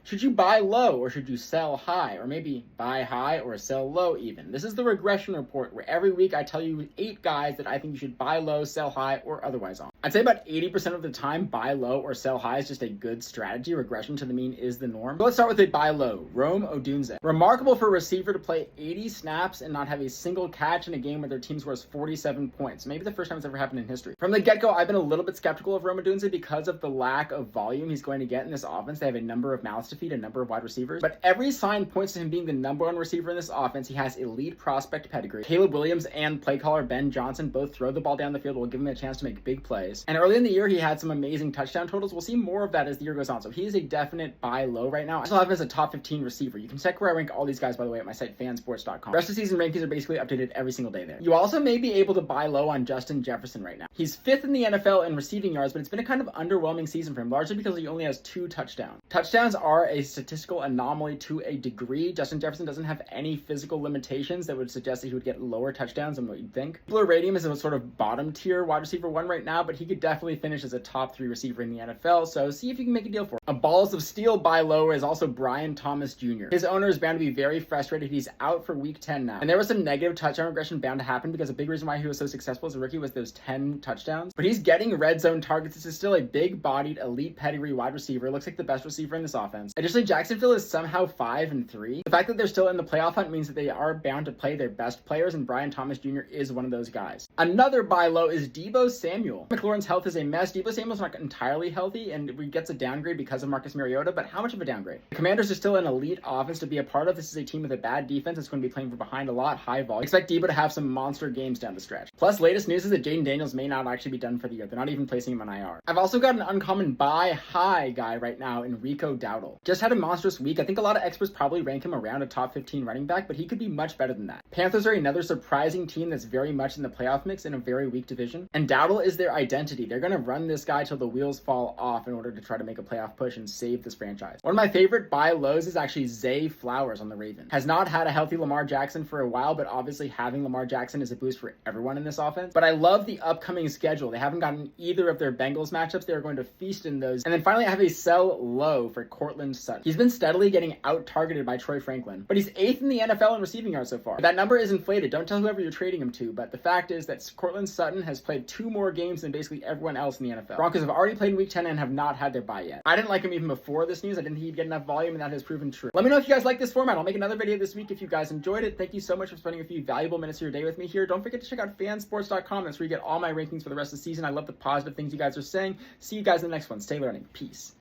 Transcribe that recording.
Should you buy low or should you sell high? Or maybe buy high or sell low even? This is the regression report where every week I tell you 8 guys that I think you should buy low, sell high, or otherwise on. I'd say about 80% of the time, buy low or sell high is just a good strategy. Regression to the mean is the norm. So let's start with a buy low. Romeodunze. Remarkable for a receiver to play 80 snaps and not have a single catch in a game where their team scores 47 points. Maybe the first time it's ever happened in history. From the get-go, I've been a little bit skeptical of Romeodunze because of the lack of volume he's going to get in this offense. They have a number of mouths to feed, a number of wide receivers, but every sign points to him being the number 1 receiver in this offense. He has elite prospect pedigree. Caleb Williams and play caller Ben Johnson both throw the ball down the field, will give him a chance to make big plays. And early in the year, he had some amazing touchdown totals. We'll see more of that as the year goes on. So he is a definite buy low right now. I still have him as a top 15 receiver. You can check where I rank all these guys, by the way, at my site, fansports.com. Rest of season rankings are basically updated every single day there. You also may be able to buy low on Justin Jefferson right now. He's 5th in the NFL in receiving yards, but it's been a kind of underwhelming season for him, largely because he only has 2 touchdowns. Touchdowns are a statistical anomaly to a degree. Justin Jefferson doesn't have any physical limitations that would suggest that he would get lower touchdowns than what you'd think. People are rating him as a sort of bottom tier wide receiver 1 right now, but he could definitely finish as a top 3 receiver in the NFL, so see if you can make a deal for him. A balls of steel buy low is also Brian Thomas Jr. His owner is bound to be very frustrated. He's out for week 10 now. And there was some negative touchdown regression bound to happen because a big reason why he was so successful as a rookie was those 10 touchdowns. But he's getting red zone targets. This is still a big-bodied, elite pedigree wide receiver. Looks like the best receiver in this offense. Additionally, Jacksonville is somehow 5-3. The fact that they're still in the playoff hunt means that they are bound to play their best players, and Brian Thomas Jr. is one of those guys. Another buy low is Deebo Samuel. McLaurin's health is a mess. Deebo Samuel's not entirely healthy, and he gets a downgrade because of Marcus Mariota, but how much of a downgrade? The Commanders are still an elite offense to be a part of. This is a team with a bad defense. It's going to be playing from behind a lot, high volume. Expect Deebo to have some monster games down the stretch. Plus, latest news is that Jaden Daniels may not actually be done for the year. They're not even placing him on IR. I've also got an uncommon buy high guy right now in ricodowdle. Just had a monstrous week. I think a lot of experts probably rank him around a top 15 running back, but he could be much better than that. Panthers are another surprising team that's very much in the playoff mix in a very weak division, and Dowdle is their identity. They're going to run this guy till the wheels fall off in order to try to make a playoff push and save this franchise. One of my favorite buy lows is actually Zay Flowers on the Ravens. Has not had a healthy Lamar Jackson for a while, but obviously having Lamar Jackson is a boost for everyone in this offense. But I love the upcoming schedule. They haven't gotten either of their Bengals matchups. They're going to feast in those. And then finally, I have a sell low for Courtland Sutton. He's been steadily getting out-targeted by Troy Franklin, but he's 8th in the NFL in receiving yards so far. That number is inflated. Don't tell whoever you're trading him to, but the fact is that Courtland Sutton has played 2 more games than basically everyone else in the NFL. Broncos have already played in week 10 and have not had their bye yet. I didn't like him even before this news. I didn't think he'd get enough volume, and that has proven true. Let me know if you guys like this format. I'll make another video this week if you guys enjoyed it. Thank you so much for spending a few valuable minutes of your day with me here. Don't forget to check out fansports.com. That's where you get all my rankings for the rest of the season. I love the positive things you guys are saying. See you guys in the next one. Stay learning. Peace.